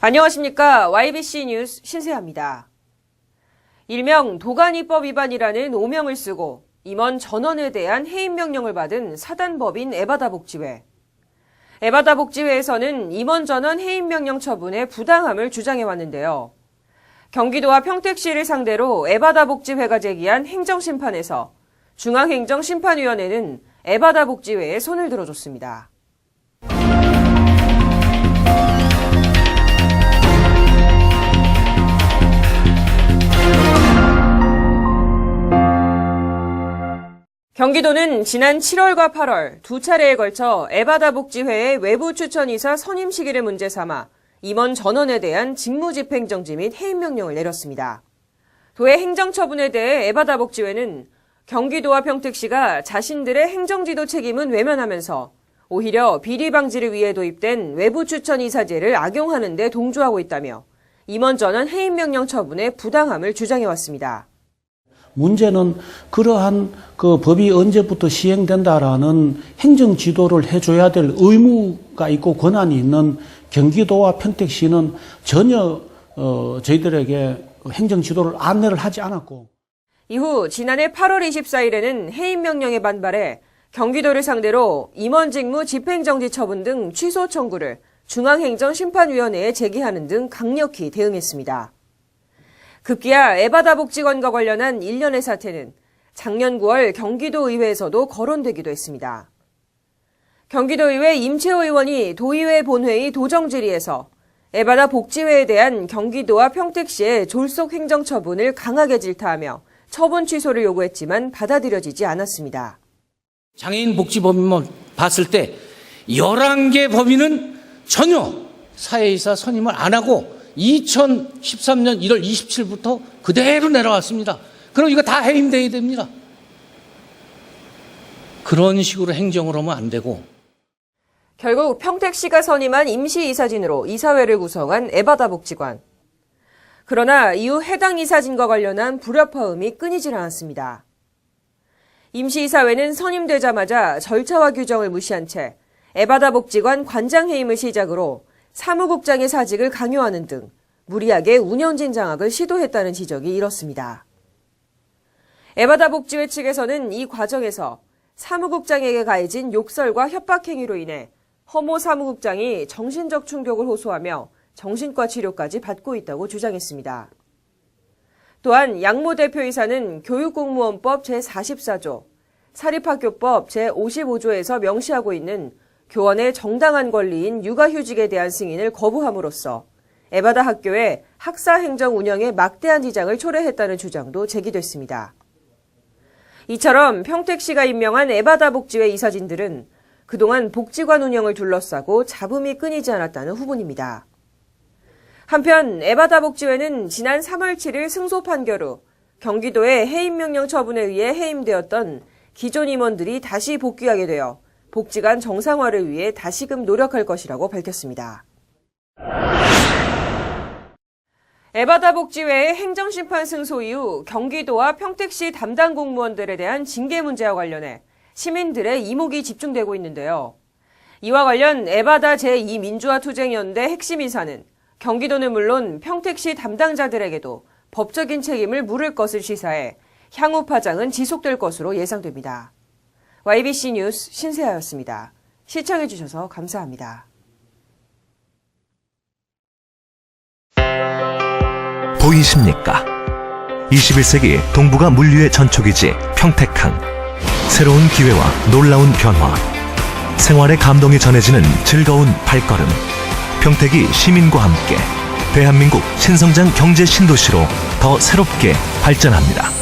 안녕하십니까. YBC 뉴스 신세아입니다. 일명 도가니법 위반이라는 오명을 쓰고 임원 전원에 대한 해임 명령을 받은 사단법인 에바다 복지회. 에바다 복지회에서는 임원 전원 해임 명령 처분의 부당함을 주장해왔는데요. 경기도와 평택시를 상대로 에바다 복지회가 제기한 행정심판에서 중앙행정심판위원회는 에바다 복지회에 손을 들어줬습니다. 경기도는 지난 7월과 8월 두 차례에 걸쳐 에바다 복지회의 외부 추천이사 선임 시기를 문제 삼아 임원 전원에 대한 직무집행정지 및 해임 명령을 내렸습니다. 도의 행정처분에 대해 에바다 복지회는 경기도와 평택시가 자신들의 행정지도 책임은 외면하면서 오히려 비리 방지를 위해 도입된 외부 추천이사제를 악용하는 데 동조하고 있다며 임원 전원 해임 명령 처분의 부당함을 주장해왔습니다. 문제는 그러한 법이 언제부터 시행된다라는 행정 지도를 해줘야 될 의무가 있고 권한이 있는 경기도와 평택시는 전혀 저희들에게 행정 지도를 안내를 하지 않았고. 이후 지난해 8월 24일에는 해임 명령에 반발해 경기도를 상대로 임원 직무 집행정지 처분 등 취소 청구를 중앙행정심판위원회에 제기하는 등 강력히 대응했습니다. 급기야 에바다 복지관과 관련한 일련의 사태는 작년 9월 경기도의회에서도 거론되기도 했습니다. 경기도의회 임채호 의원이 도의회 본회의 도정질의에서 에바다 복지회에 대한 경기도와 평택시의 졸속 행정처분을 강하게 질타하며 처분 취소를 요구했지만 받아들여지지 않았습니다. 장애인 복지법인만 봤을 때 11개 법인은 전혀 사회이사 선임을 안 하고 2013년 1월 27일부터 그대로 내려왔습니다. 그럼 이거 다 해임돼야 됩니다. 그런 식으로 행정을 하면 안 되고. 결국 평택시가 선임한 임시이사진으로 이사회를 구성한 에바다 복지관. 그러나 이후 해당 이사진과 관련한 불협화음이 끊이질 않았습니다. 임시이사회는 선임되자마자 절차와 규정을 무시한 채 에바다 복지관 관장 해임을 시작으로 사무국장의 사직을 강요하는 등 무리하게 운영진 장악을 시도했다는 지적이 일었습니다. 에바다 복지회 측에서는 이 과정에서 사무국장에게 가해진 욕설과 협박 행위로 인해 허모 사무국장이 정신적 충격을 호소하며 정신과 치료까지 받고 있다고 주장했습니다. 또한 양모 대표이사는 교육공무원법 제44조, 사립학교법 제55조에서 명시하고 있는 교원의 정당한 권리인 육아휴직에 대한 승인을 거부함으로써 에바다 학교의 학사 행정 운영에 막대한 지장을 초래했다는 주장도 제기됐습니다. 이처럼 평택시가 임명한 에바다 복지회 이사진들은 그동안 복지관 운영을 둘러싸고 잡음이 끊이지 않았다는 후문입니다. 한편 에바다 복지회는 지난 3월 7일 승소 판결 후 경기도의 해임 명령 처분에 의해 해임되었던 기존 임원들이 다시 복귀하게 되어 복지관 정상화를 위해 다시금 노력할 것이라고 밝혔습니다. 에바다 복지회의 행정심판 승소 이후 경기도와 평택시 담당 공무원들에 대한 징계 문제와 관련해 시민들의 이목이 집중되고 있는데요. 이와 관련 에바다 제2민주화투쟁연대 핵심 인사는 경기도는 물론 평택시 담당자들에게도 법적인 책임을 물을 것을 시사해 향후 파장은 지속될 것으로 예상됩니다. YBC 뉴스 신세아였습니다. 시청해주셔서 감사합니다. 보이십니까? 21세기 동북아 물류의 전초기지 평택항. 새로운 기회와 놀라운 변화. 생활의 감동이 전해지는 즐거운 발걸음. 평택이 시민과 함께 대한민국 신성장 경제 신도시로 더 새롭게 발전합니다.